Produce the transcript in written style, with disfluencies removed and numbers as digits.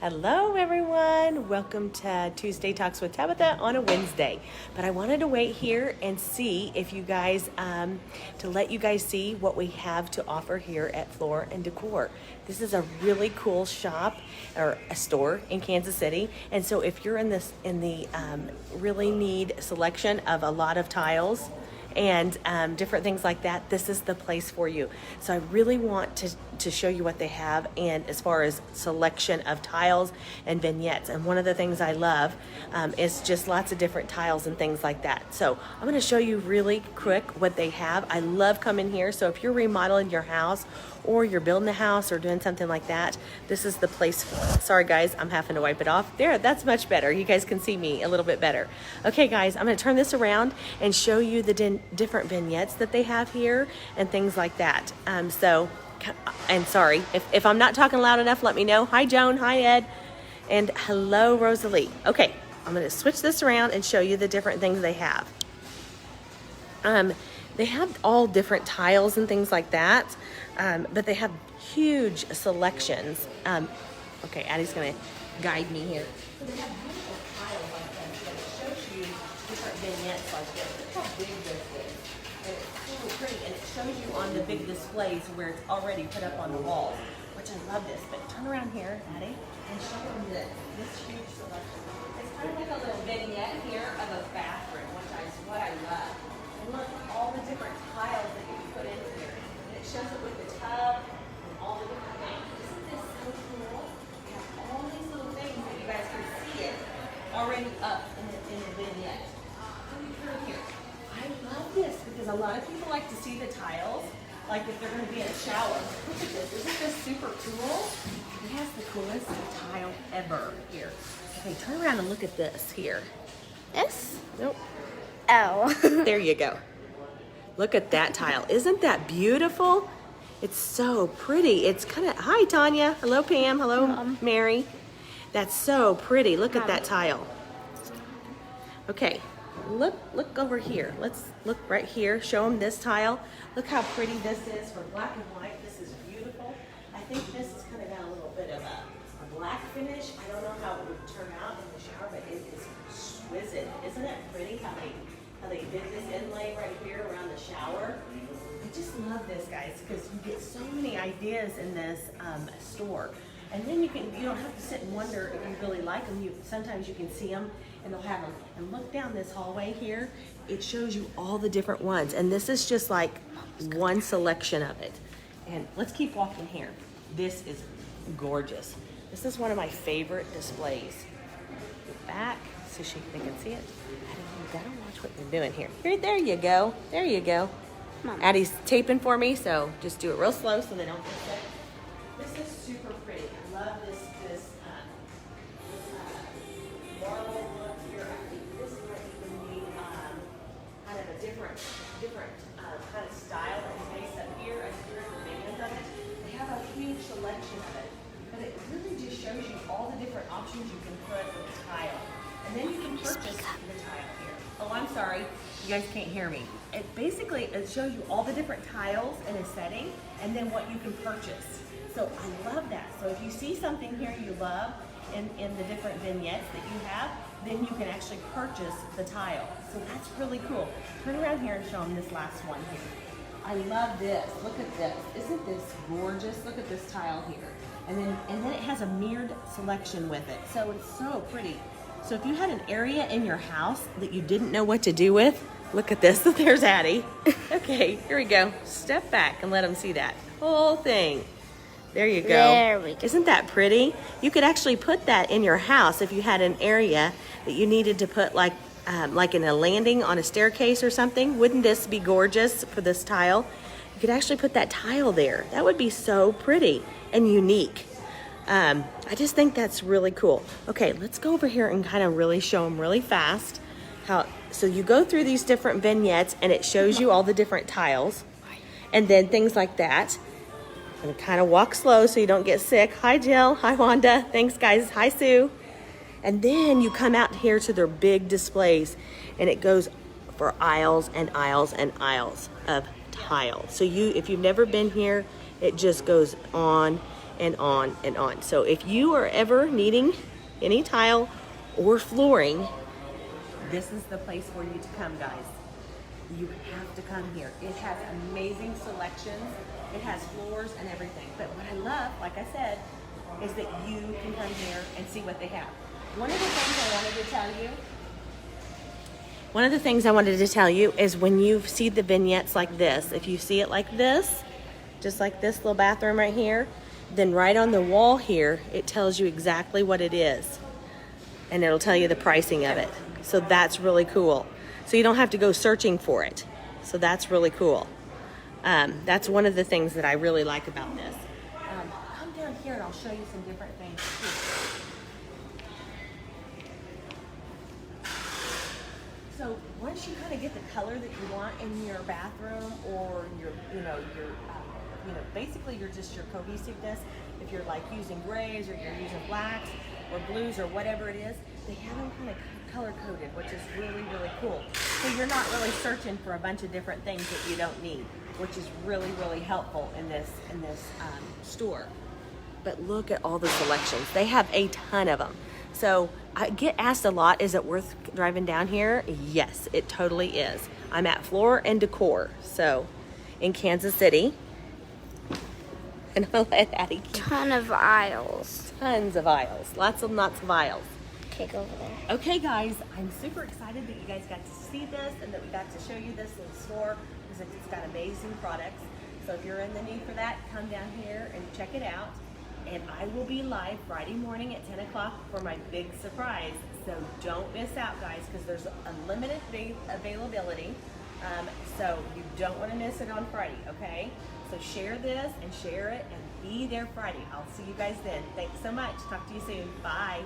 Hello everyone, welcome to Tuesday Talks with Tabitha on a Wednesday. But I wanted to wait here and see if you guys, to let you guys see what we have to offer here at Floor and Decor. This is a really cool shop or a store in Kansas City. And so if you're in the really need selection of a lot of tiles and different things like that, this is the place for you. So I really want to show you what they have, and as far as selection of tiles and vignettes. And one of the things I love is just lots of different tiles and things like that. So I'm going to show you really quick what they have. I love coming here. So if you're remodeling your house or you're building a house or doing something like that, this is the place for it. Sorry guys, I'm having to wipe it off. There, that's much better. You guys can see me a little bit better. Okay guys, I'm going to turn this around and show you the different vignettes that they have here and things like that. And sorry, if I'm not talking loud enough, let me know. Hi Joan, hi Ed, and hello Rosalie. Okay, I'm going to switch this around and show you the different things they have. They have all different tiles and things like that, but they have huge selections. Okay, Addie's going to guide me here. So they have beautiful tiles like this that shows you different vignettes like this. Look how big this is. And it's so pretty, and it shows you on the big displays where it's already put up on the walls, which I love this. But turn around here, Addie, and show them this huge selection. It's kind of like a little vignette here of a bathroom, which is what I love. And look, all the different tiles that you can put in here. And it shows it with the tub and all the different things. Isn't this so cool? You have all these little things that you guys can see it already up in the vignette. Let me turn here. I love this because a lot of people like to see the tiles, like if they're going to be in a shower. Look at this. Isn't this super cool? It has the coolest tile ever here. Okay, turn around and look at this here. This? Nope. Oh. There you go. Look at that tile. Isn't that beautiful? It's so pretty. It's kind of, hi Tanya. Hello Pam. Hello Mary. That's so pretty. Look at that tile. Okay. Look over here. Let's look right here. Show them this tile. Look how pretty this is for black and white. This is beautiful. I think this is kind of got a little bit of a black finish. I don't know how it would turn out in the shower, but it is exquisite. Isn't it pretty how they did this inlay right here around the shower? I just love this, guys, because you get so many ideas in this store. And then you don't have to sit and wonder if you really like them. Sometimes you can see them and they'll have them. And look down this hallway here. It shows you all the different ones. And this is just like one selection of it. And let's keep walking here. This is gorgeous. This is one of my favorite displays. Get back so they can see it. You gotta watch what you're doing here. There you go. There you go. Mom. Addie's taping for me, so just do it real slow so they don't get sick. This is super pretty. I love this marble look here. I think this might even be kind of a different kind of style and taste up here. And here's the band of it. They have a huge selection of it, but it really just shows you all the different options you can put with the tile. And then you can purchase the tile here. Oh, I'm sorry. You guys can't hear me. It shows you all the different tiles in a setting and then what you can purchase. So I love that. So if you see something here you love in the different vignettes that you have, then you can actually purchase the tile. So that's really cool. Turn around here and show them this last one here. I love this. Look at this. Isn't this gorgeous? Look at this tile here. And then it has a mirrored selection with it. So it's so pretty. So if you had an area in your house that you didn't know what to do with, look at this. There's Addie. Okay, here we go. Step back and let them see that whole thing. There you go. There we go. Isn't that pretty? You could actually put that in your house if you had an area that you needed to put like in a landing on a staircase or something. Wouldn't this be gorgeous for this tile? You could actually put that tile there. That would be so pretty and unique. I just think that's really cool. Okay, let's go over here and kind of really show them really fast so you go through these different vignettes and it shows you all the different tiles and then things like that. And kind of walk slow so you don't get sick. Hi Jill, hi Wanda, thanks guys, hi Sue. And then you come out here to their big displays and it goes for aisles and aisles and aisles of tile. So if you've never been here, it just goes on and on and on. So if you are ever needing any tile or flooring, this is the place for you to come, guys. You have to come here. It has amazing selections. It has floors and everything. But what I love, like I said, is that you can come here and see what they have. One of the things I wanted to tell you is when you see the vignettes like this, if you see it like this, just like this little bathroom right here, then right on the wall here, it tells you exactly what it is. And it'll tell you the pricing of it. So that's really cool. So you don't have to go searching for it. So that's really cool. That's one of the things that I really like about this. Come down here and I'll show you some different things too. So once you kind of get the color that you want in your bathroom or your, basically your cohesiveness, if you're like using grays or you're using blacks or blues or whatever it is, they have them kind of color coded, which is really, really cool. So you're not really searching for a bunch of different things that you don't need, which is really, really helpful in this store. But look at all the selections. They have a ton of them. So I get asked a lot, is it worth driving down here? Yes, it totally is. I'm at Floor and Decor, so in Kansas City. And I'll let Addie keep Ton of aisles. tons of aisles, lots of aisles. Okay, go over there. Okay, guys, I'm super excited that you guys got to see this and that we got to show you this little store because it's got amazing products. So if you're in the need for that, come down here and check it out. And I will be live Friday morning at 10 o'clock for my big surprise. So don't miss out, guys, because there's unlimited availability. So you don't want to miss it on Friday, okay? So share this and share it and be there Friday. I'll see you guys then. Thanks so much. Talk to you soon. Bye.